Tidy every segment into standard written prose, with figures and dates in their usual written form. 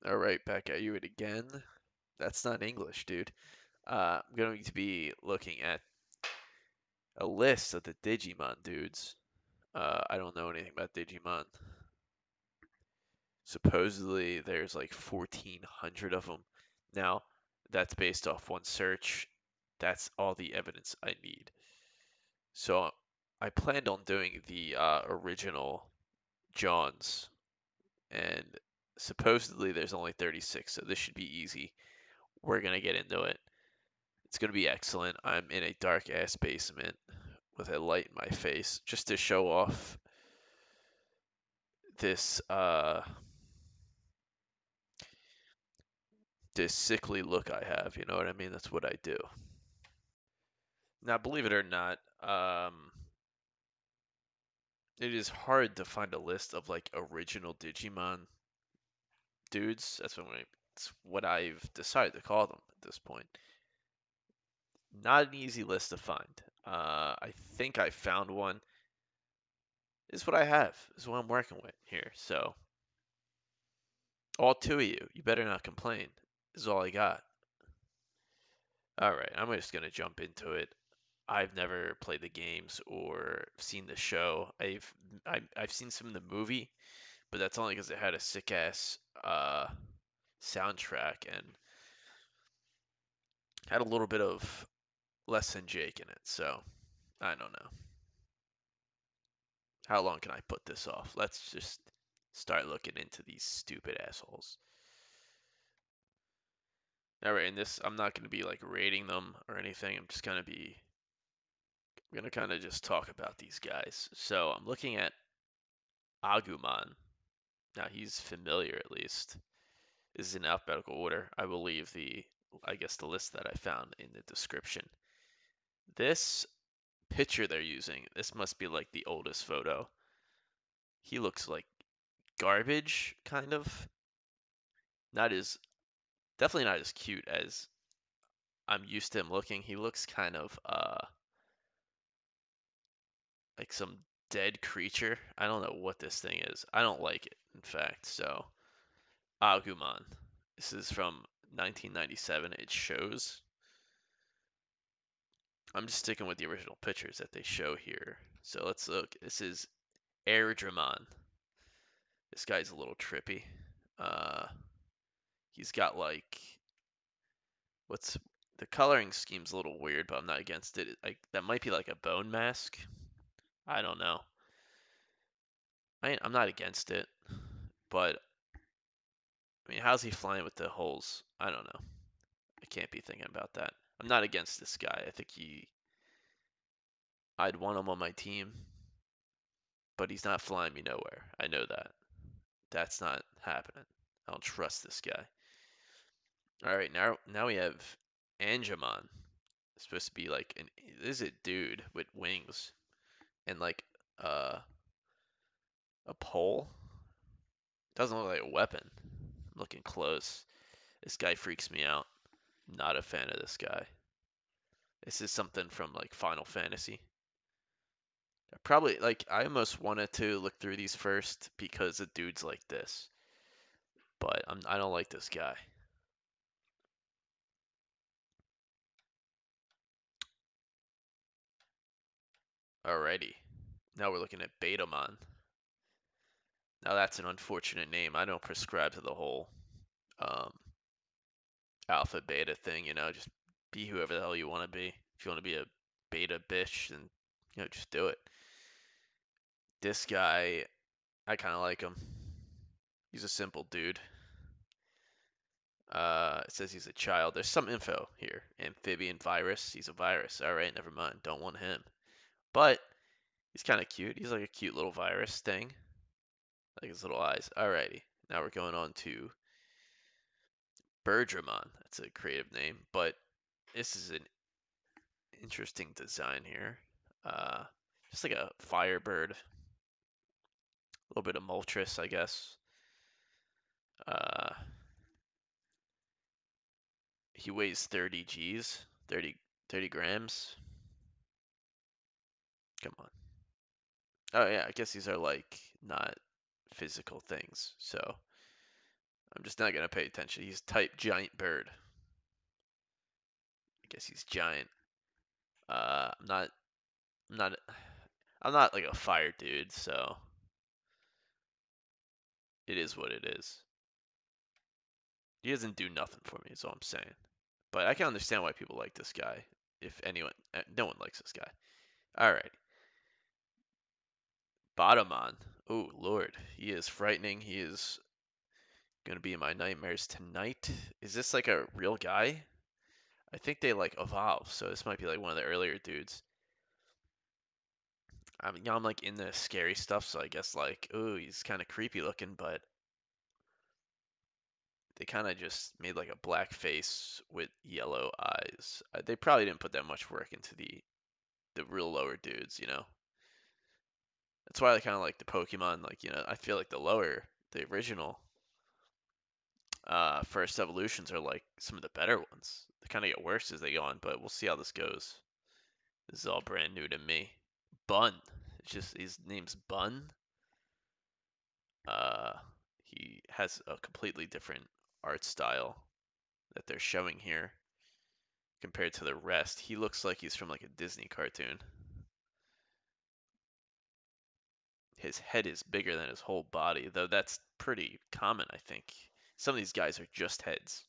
All right, back at you it again. That's not English, dude. I'm going to be looking at a list of the Digimon dudes. I don't know anything about Digimon. Supposedly, there's like 1,400 of them. Now, that's based off one search. That's all the evidence I need. So, I planned on doing the original Johns, and supposedly there's only 36, so this should be easy. We're gonna get into it. It's gonna be excellent. I'm in a dark ass basement with a light in my face just to show off this this sickly look I have, you know what I mean? That's what I do. Now, believe it or not, it is hard to find a list of like original Digimon dudes. That's what I've decided to call them at this point. Not an easy list to find. I think I found one. This is what I have. This is what I'm working with here. So all two of you, you better not complain. This is all I got. All right, I'm just gonna jump into it. I've never played the games or seen the show. I've seen some of the movie, but that's only because it had a sick ass soundtrack and had a little bit of Less Than Jake in it. So I don't know. How long can I put this off? Let's just start looking into these stupid assholes. All right, and this I'm not gonna be like rating them or anything. I'm gonna kind of just talk about these guys. So I'm looking at Agumon. Now he's familiar at least. This is in alphabetical order. I will leave I guess the list that I found in the description. This picture they're using, this must be like the oldest photo. He looks like garbage, kind of. Not as, definitely not as cute as I'm used to him looking. He looks kind of, like some dead creature. I don't know what this thing is. I don't like it, in fact. So, Agumon. This is from 1997. It shows. I'm just sticking with the original pictures that they show here. So let's look. This is Airdramon. This guy's a little trippy. Uh, he's got like what's the coloring scheme's a little weird, but I'm not against it. Like that might be like a bone mask. I don't know. I'm not against it, but I mean, how's he flying with the holes? I don't know. I can't be thinking about that. I'm not against this guy. I think I'd want him on my team, but he's not flying me nowhere. I know that. That's not happening. I don't trust this guy. All right, now we have Angemon. It's supposed to be like this is a dude with wings and like uh, a pole. Doesn't look like a weapon. I'm looking close. This guy freaks me out. Not a fan of this guy. This is something from like Final Fantasy. Probably like I almost wanted to look through these first because of dudes like this, but I don't like this guy. Alrighty, now we're looking at Betamon. Now that's an unfortunate name. I don't prescribe to the whole um, alpha beta thing. Just be whoever the hell you want to be. If you want to be a beta bitch, then just do it. This guy, I kind of like him. He's a simple dude. It says he's a child. There's some info here. Amphibian virus. He's a virus. All right, never mind. Don't want him. But he's kind of cute. He's like a cute little virus thing. Like his little eyes. Alrighty. Now we're going on to Bergermon. That's a creative name, but this is an interesting design here. Uh, just like a firebird. A little bit of Moltres, I guess. Uh, he weighs 30 G's. 30 grams. Come on. Oh yeah, I guess these are like not physical things. So I'm just not gonna pay attention. He's type giant bird. I guess he's giant. I'm not. I'm not. I'm not like a fire dude, so it is what it is. He doesn't do nothing for me, is all I'm saying. But I can understand why people like this guy. If anyone, no one likes this guy. All right, Batamon. Oh Lord, he is frightening. He is gonna be in my nightmares tonight. Is this like a real guy? I think they like evolve, so this might be like one of the earlier dudes. I mean, I'm like in the scary stuff, so I guess like, ooh, he's kind of creepy looking, but they kind of just made like a black face with yellow eyes. They probably didn't put that much work into the real lower dudes, you know. That's why I kind of like the Pokemon. Like, you know, I feel like the original first evolutions are like some of the better ones. They kind of get worse as they go on, but we'll see how this goes. This is all brand new to me. Bun. It's just his name's Bun. Uh, he has a completely different art style that they're showing here compared to the rest. He looks like he's from like a Disney cartoon. His head is bigger than his whole body, though that's pretty common, I think. Some of these guys are just heads.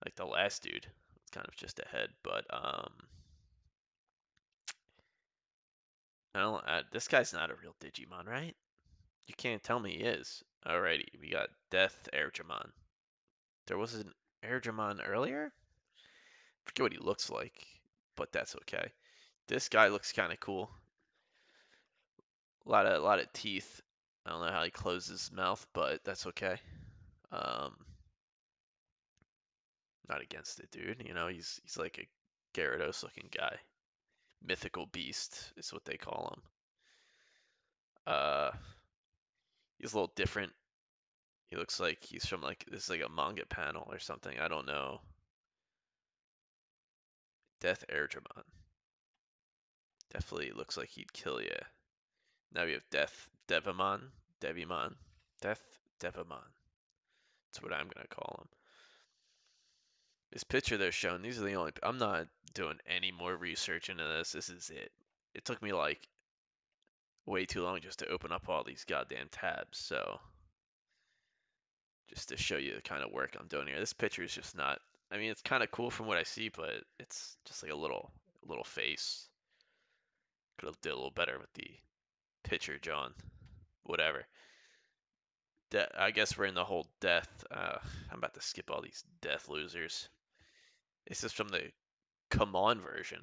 Like the last dude, it's kind of just a head, but I don't. This guy's not a real Digimon, right? You can't tell me he is. Alrighty, we got Death Airjamon. There was an Airjamon earlier. Forget what he looks like, but that's okay. This guy looks kind of cool. A lot of teeth. I don't know how he closes his mouth, but that's okay. Um, Not against it, dude. You know, he's like a Gyarados looking guy. Mythical beast is what they call him. Uh, he's a little different. He looks like he's from like this is like a manga panel or something. I don't know. Death Airdramon. Definitely looks like he'd kill you. Now we have Death Devimon. Devimon. Death Devimon. That's what I'm gonna call him. This picture they're showing, these are the only. I'm not doing any more research into this. This is it. It took me like way too long just to open up all these goddamn tabs. So just to show you the kind of work I'm doing here. This picture is just not. I mean, it's kind of cool from what I see, but it's just like a little face. Could have did a little better with the picture, John. Whatever. I guess we're in the whole death. I'm about to skip all these death losers. This is from the come on version.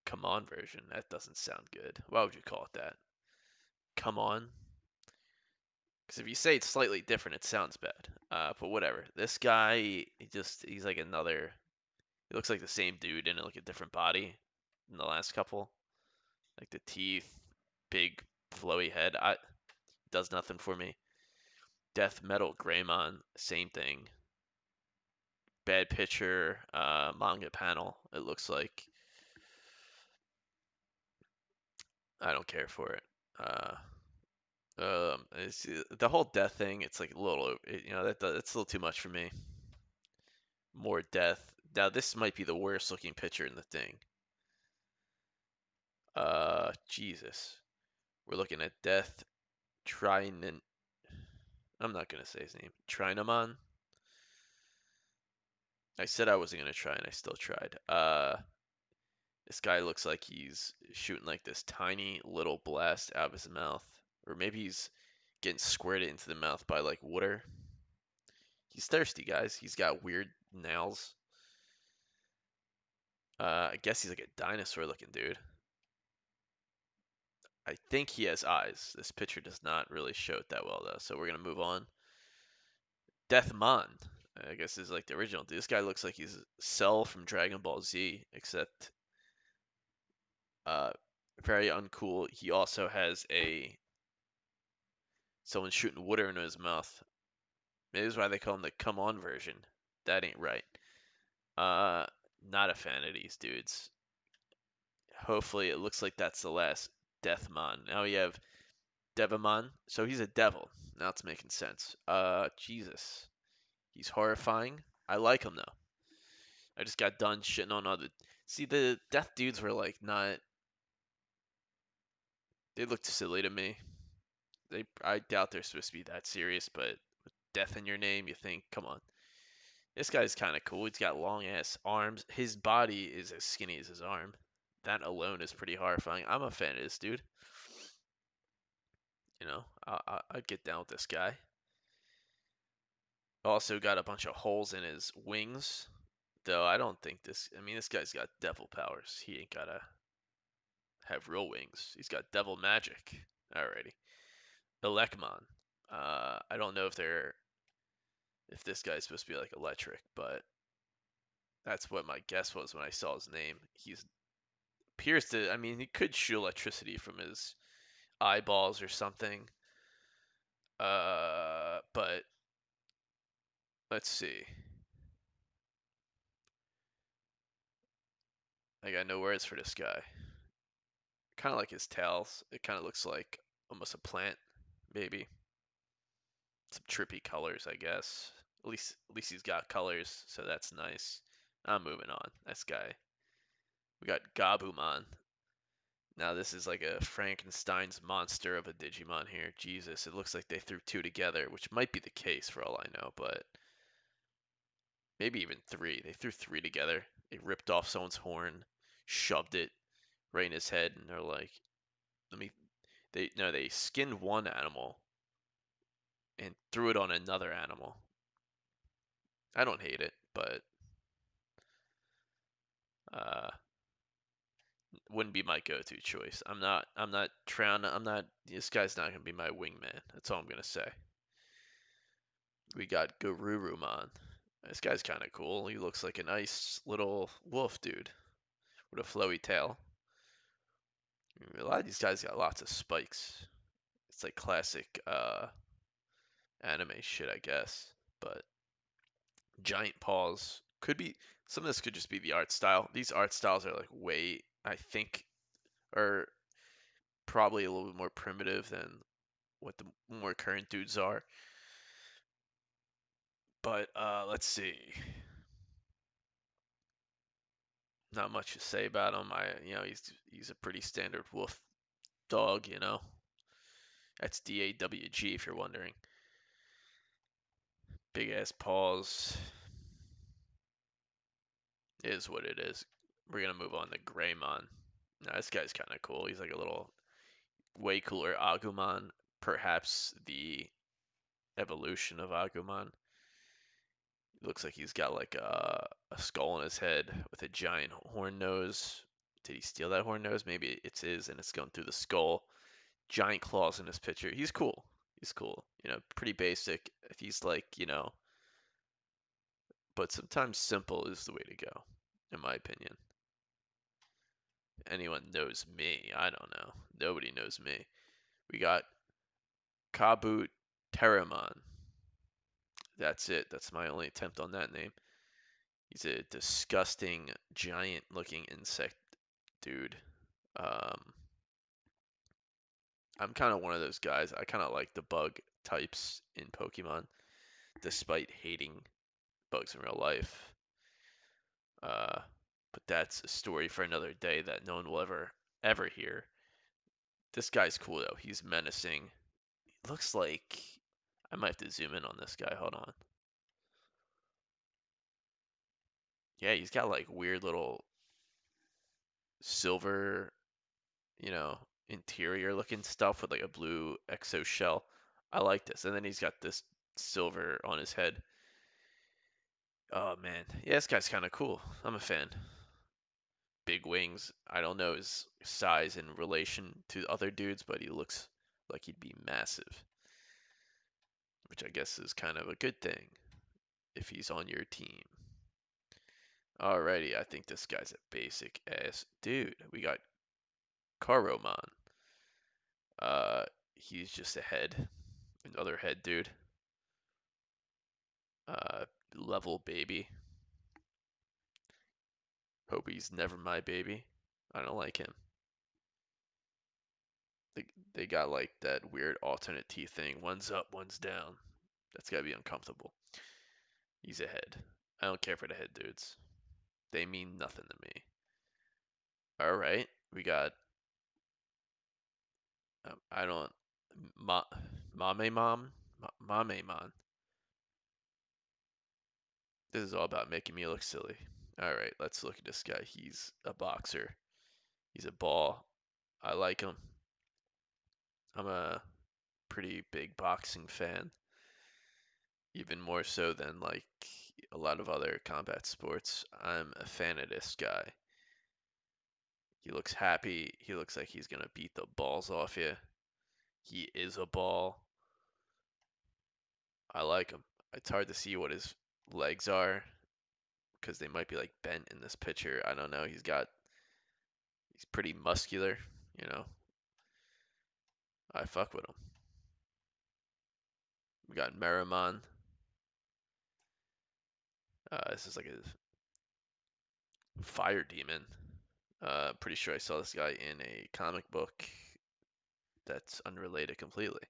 Come on version. That doesn't sound good. Why would you call it that? Come on. Because if you say it's slightly different, it sounds bad. But whatever. This guy, he's like another. He looks like the same dude in like a different body than the last couple. Like the teeth, big flowy head. Does nothing for me. Death Metal Greymon, same thing. Bad picture, manga panel. It looks like I don't care for it. It's, the whole death thing. It's like a little, you know, that's a little too much for me. More death. Now this might be the worst looking picture in the thing. Jesus. We're looking at Death Trinin. I'm not gonna say his name. Trinomon. I said I wasn't gonna try, and I still tried. This guy looks like he's shooting like this tiny little blast out of his mouth, or maybe he's getting squirted into the mouth by like water. He's thirsty, guys. He's got weird nails. I guess he's like a dinosaur looking dude. I think he has eyes. This picture does not really show it that well though, so we're gonna move on. Deathmon, I guess is like the original. This guy looks like he's Cell from Dragon Ball Z, except uh, very uncool. He also has someone shooting water into his mouth. Maybe that's why they call him the come on version. That ain't right. Uh, Not a fan of these dudes. Hopefully, it looks like that's the last Deathmon. Now we have Devimon. So he's a devil. Now it's making sense. Jesus. He's horrifying. I like him though. I just got done shitting on other. See, the death dudes were like not. They looked silly to me. I doubt they're supposed to be that serious, but with death in your name, you think, come on. This guy's kind of cool. He's got long ass arms. His body is as skinny as his arm. That alone is pretty horrifying. I'm a fan of this dude. You know, I'd get down with this guy. Also got a bunch of holes in his wings, though I don't think this. I mean, this guy's got devil powers. He ain't gotta have real wings. He's got devil magic. Alrighty. Elecmon. I don't know if this guy's supposed to be like electric, but that's what my guess was when I saw his name. He's appears to. I mean, he could shoot electricity from his eyeballs or something. But let's see. I got no words for this guy. Kind of like his tails. It kind of looks like almost a plant, maybe. Some trippy colors, I guess. At least he's got colors, so that's nice. I'm moving on. This guy. We got Gabumon. Now this is like a Frankenstein's monster of a Digimon here. Jesus, it looks like they threw two together, which might be the case for all I know, but maybe even three. They threw three together. They ripped off someone's horn, shoved it right in his head, and they're like, let me. They no, they skinned one animal and threw it on another animal. I don't hate it, but uh, wouldn't be my go-to choice. I'm not trying. I'm not. This guy's not gonna be my wingman. That's all I'm gonna say. We got Garurumon. This guy's kind of cool. He looks like a nice little wolf dude with a flowy tail. A lot of these guys got lots of spikes. It's like classic anime shit, I guess. But giant paws could be. Some of this could just be the art style. These art styles are like way, I think, are probably a little bit more primitive than what the more current dudes are. But let's see. Not much to say about him. He's a pretty standard wolf dog. That's DAWG if you're wondering. Big ass paws is what it is. We're gonna move on to Greymon. Now this guy's kind of cool. He's like a little way cooler Agumon, perhaps the evolution of Agumon. It looks like he's got like a skull on his head with a giant horn nose. Did he steal that horn nose? Maybe it's his and it's going through the skull. Giant claws in his picture. He's cool. He's cool. Pretty basic. If he's like, but sometimes simple is the way to go, in my opinion. Anyone knows me. I don't know. Nobody knows me. We got Kabut Terramon. That's it. That's my only attempt on that name. He's a disgusting, giant-looking insect dude. Um, I'm kind of one of those guys. I kind of like the bug types in Pokemon, despite hating bugs in real life. Uh, but that's a story for another day that no one will ever hear. This guy's cool though. He's menacing. Looks like I might have to zoom in on this guy. Hold on. Yeah, he's got like weird little silver, you know, interior looking stuff with like a blue exo shell. I like this. And then he's got this silver on his head. Oh man. Yeah, this guy's kind of cool. I'm a fan. Big wings. I don't know his size in relation to other dudes, but he looks like he'd be massive, which I guess is kind of a good thing if he's on your team. Alrighty, I think this guy's a basic ass dude. We got Karomon. Uh, he's just a head, another head dude. Uh, level baby. Hope he's never my baby. I don't like him. They, they got like that weird alternate teeth thing. One's up, one's down. That's gotta be uncomfortable. He's a head. I don't care for the head dudes. They mean nothing to me. All right, we got. I don't. Ma, Mame Mom, Mame Mon. This is all about making me look silly. All right, let's look at this guy. He's a boxer. He's a ball. I like him. I'm a pretty big boxing fan, even more so than like a lot of other combat sports. I'm a fan of this guy. He looks happy. He looks like he's gonna beat the balls off you. He is a ball. I like him. It's hard to see what his legs are because they might be like bent in this picture. I don't know. He's pretty muscular, you know. I fuck with him. We got Meramon. This is like a fire demon. Pretty sure I saw this guy in a comic book that's unrelated completely.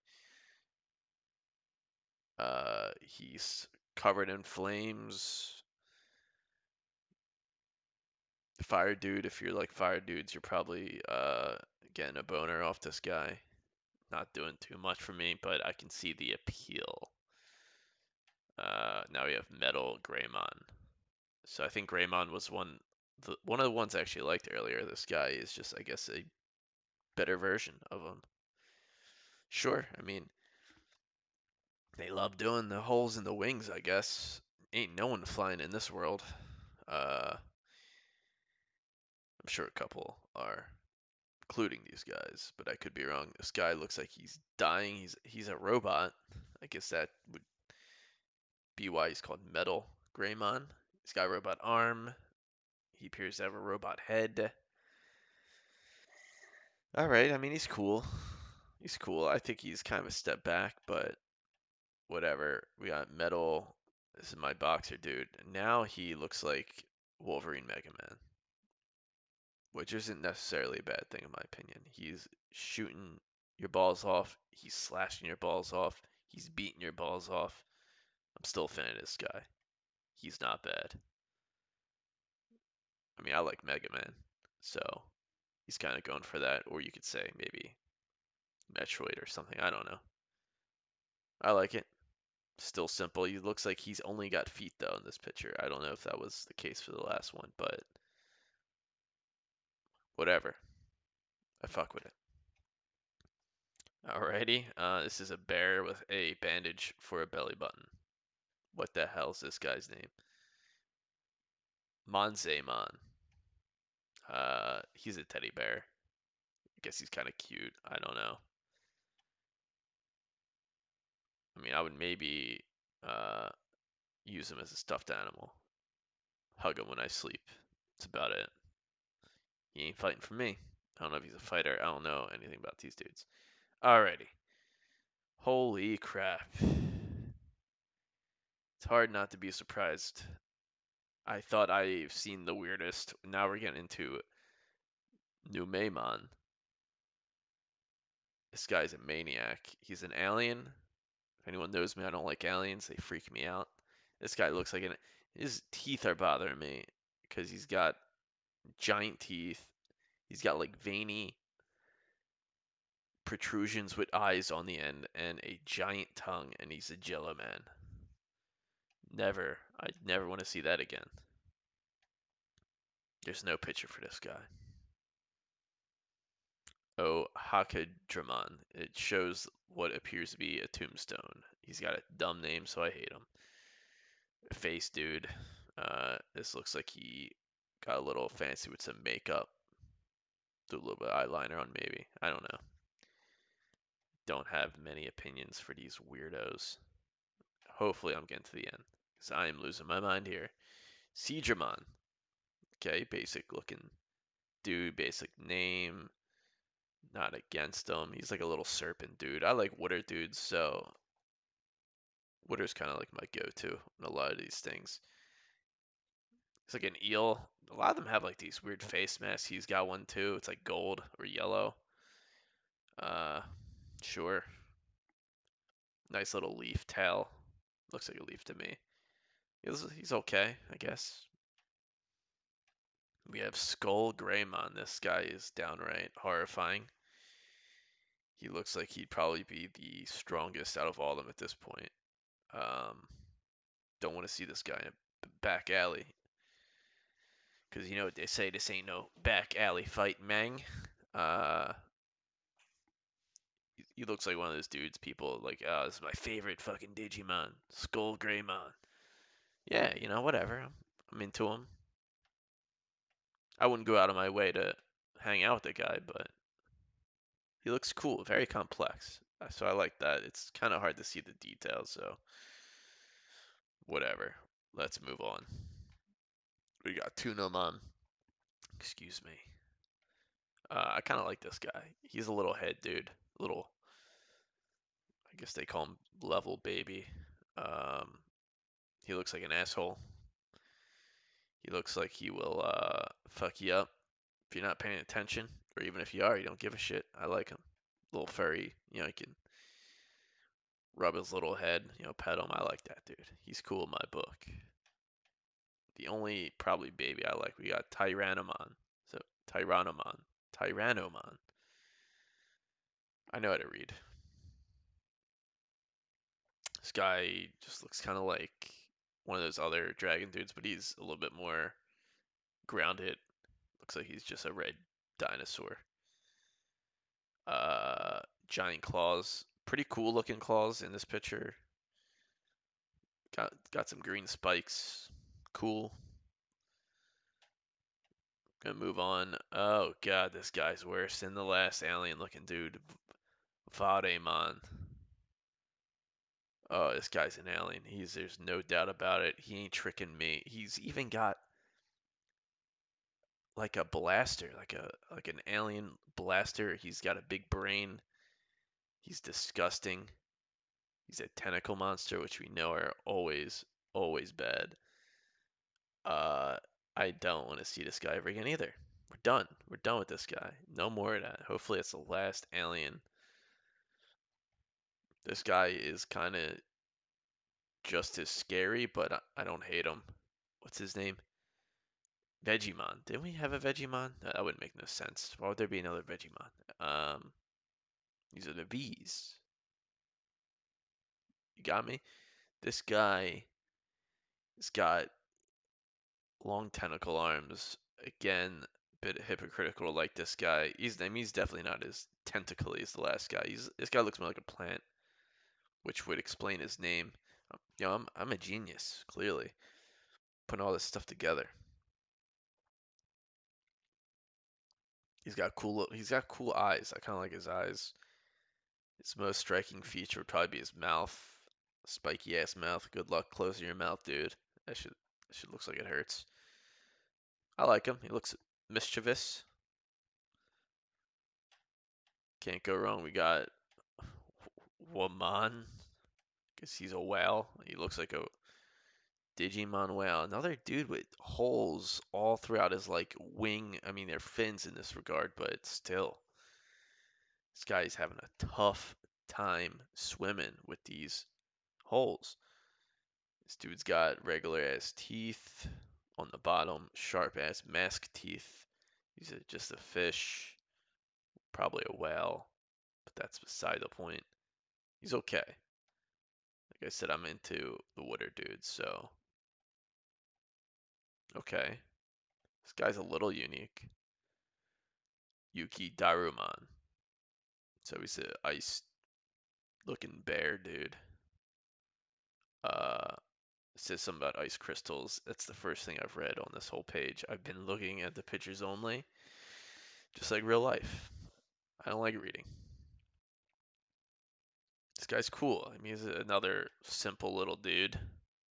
He's covered in flames. Fire dude, if you're like fire dudes, you're probably getting a boner off this guy. Not doing too much for me, but I can see the appeal. Now we have Metal Greymon. So I think Greymon was one of the ones I actually liked earlier. This guy is just, I guess, a better version of him. Sure, I mean, they love doing the holes in the wings, I guess. Ain't no one flying in this world. I'm sure a couple are, including these guys, but I could be wrong. This guy looks like he's dying. He's a robot. I guess that would be why he's called Metal Greymon. He's got a robot arm. He appears to have a robot head. All right, I mean he's cool. He's cool. I think he's kind of a step back, but whatever. We got Metal. This is my boxer dude. Now he looks like Wolverine Mega Man, which isn't necessarily a bad thing in my opinion. He's shooting your balls off. He's slashing your balls off. He's beating your balls off. I'm still a fan of this guy. He's not bad. I mean, I like Mega Man, so he's kind of going for that. Or you could say maybe Metroid or something. I don't know. I like it. Still simple. He looks like he's only got feet though in this picture. I don't know if that was the case for the last one, but whatever. I fuck with it. Alrighty. This is a bear with a bandage for a belly button. What the hell's this guy's name? Monzemon. He's a teddy bear. I guess he's kind of cute. I don't know. I mean, I would maybe uh, use him as a stuffed animal. Hug him when I sleep. That's about it. He ain't fighting for me. I don't know if he's a fighter. I don't know anything about these dudes. Alrighty. Holy crap. It's hard not to be surprised. I thought I've seen the weirdest. Now we're getting into Numemon. This guy's a maniac. He's an alien. If anyone knows me, I don't like aliens. They freak me out. This guy looks like his teeth are bothering me because he's got giant teeth. He's got like veiny protrusions with eyes on the end and a giant tongue, and he's a Jello man. Never. I never want to see that again. There's no picture for this guy. Oh, Hakadramon. It shows what appears to be a tombstone. He's got a dumb name, so I hate him. Face dude. This looks like he got a little fancy with some makeup. Do a little bit of eyeliner on maybe. I don't know. Don't have many opinions for these weirdos. Hopefully I'm getting to the end, because I am losing my mind here. Seedramon. Okay, basic looking dude, basic name. Not against him. He's like a little serpent dude. I like water dudes, so water's kind of like my go-to in a lot of these things. It's like an eel. A lot of them have like these weird face masks. He's got one too. It's like gold or yellow. Uh, sure. Nice little leaf tail. Looks like a leaf to me. He's okay, I guess. We have Skull Greymon. This guy is downright horrifying. He looks like he'd probably be the strongest out of all of them at this point. Um, don't want to see this guy in a back alley. Because you know what they say, this ain't no back alley fight, Mang. Uh, he looks like one of those dudes people like, oh, this is my favorite fucking Digimon, Skull Greymon. Yeah, you know, whatever. I'm into him. I wouldn't go out of my way to hang out with the guy, but he looks cool, very complex. So I like that. It's kind of hard to see the details, so whatever. Let's move on. We got Tunomon. Excuse me. I kind of like this guy. He's a little head dude. Little, I guess they call him level baby. Um, he looks like an asshole. He looks like he will fuck you up if you're not paying attention, or even if you are, you don't give a shit. I like him. Little furry, you know, you can rub his little head, you know, pet him. I like that dude. He's cool in my book. The only probably baby I like, we got Tyrannomon. So Tyrannomon. I know how to read. This guy just looks kind of like one of those other dragon dudes, but he's a little bit more grounded. Looks like he's just a red dinosaur. Uh, Giant claws. Pretty cool looking claws in this picture. Got some green spikes. Cool. Gonna move on. Oh god, this guy's worse than the last alien looking dude. Vademon. Oh, this guy's an alien. There's no doubt about it. He ain't tricking me. He's even got like a blaster, like an alien blaster. He's got a big brain. He's disgusting. He's a tentacle monster, which we know are always bad. Uh, I don't want to see this guy ever again either. We're done. We're done with this guy. No more of that. Hopefully, it's the last alien. This guy is kind of just as scary, but I don't hate him. What's his name? Vegemon. Didn't we have a Vegemon? That wouldn't make no sense. Why would there be another Vegemon? These are the V's. You got me? This guy has got long tentacle arms. Again, bit hypocritical like this guy. He's definitely not as tentacly as the last guy. This guy looks more like a plant, which would explain his name. You know, I'm a genius, clearly, putting all this stuff together. He's got cool eyes. I kind of like his eyes. His most striking feature would probably be his mouth. Spiky ass mouth. Good luck closing your mouth, dude. That shit looks like it hurts. I like him. He looks mischievous. Can't go wrong. We got Waman, because he's a whale. He looks like a Digimon whale. Another dude with holes all throughout his like wing. I mean, they're fins in this regard, but still, this guy's having a tough time swimming with these holes. This dude's got regular ass teeth on the bottom, sharp ass mask teeth. He's just a fish, probably a whale, but that's beside the point. He's okay. Like I said, I'm into the water dudes, so okay. This guy's a little unique. Yuki Darumon. So he's a ice looking bear dude. Uh, it says something about ice crystals. That's the first thing I've read on this whole page. I've been looking at the pictures only, just like real life. I don't like reading. This guy's cool. I mean, he's another simple little dude.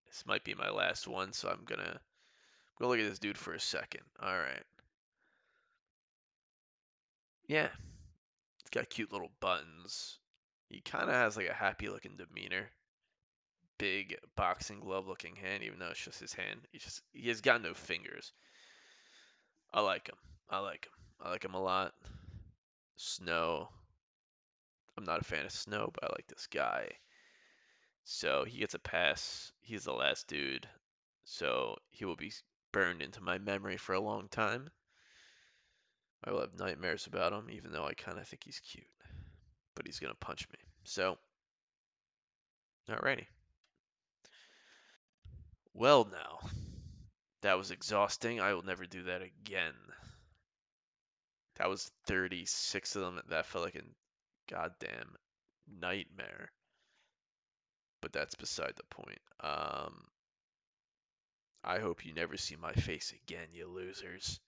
This might be my last one, so I'm gonna go look at this dude for a second. All right. Yeah, he's got cute little buttons. He kind of has like a happy looking demeanor. Big boxing glove looking hand, even though it's just his hand. He has got no fingers. I like him. I like him. I like him a lot. Snow. I'm not a fan of Snow, but I like this guy. So he gets a pass. He's the last dude. So he will be burned into my memory for a long time. I will have nightmares about him, even though I kind of think he's cute. But he's going to punch me. So, alrighty. Well, now. That was exhausting. I will never do that again. That was 36 of them. That felt like a goddamn nightmare. But that's beside the point. I hope you never see my face again, you losers.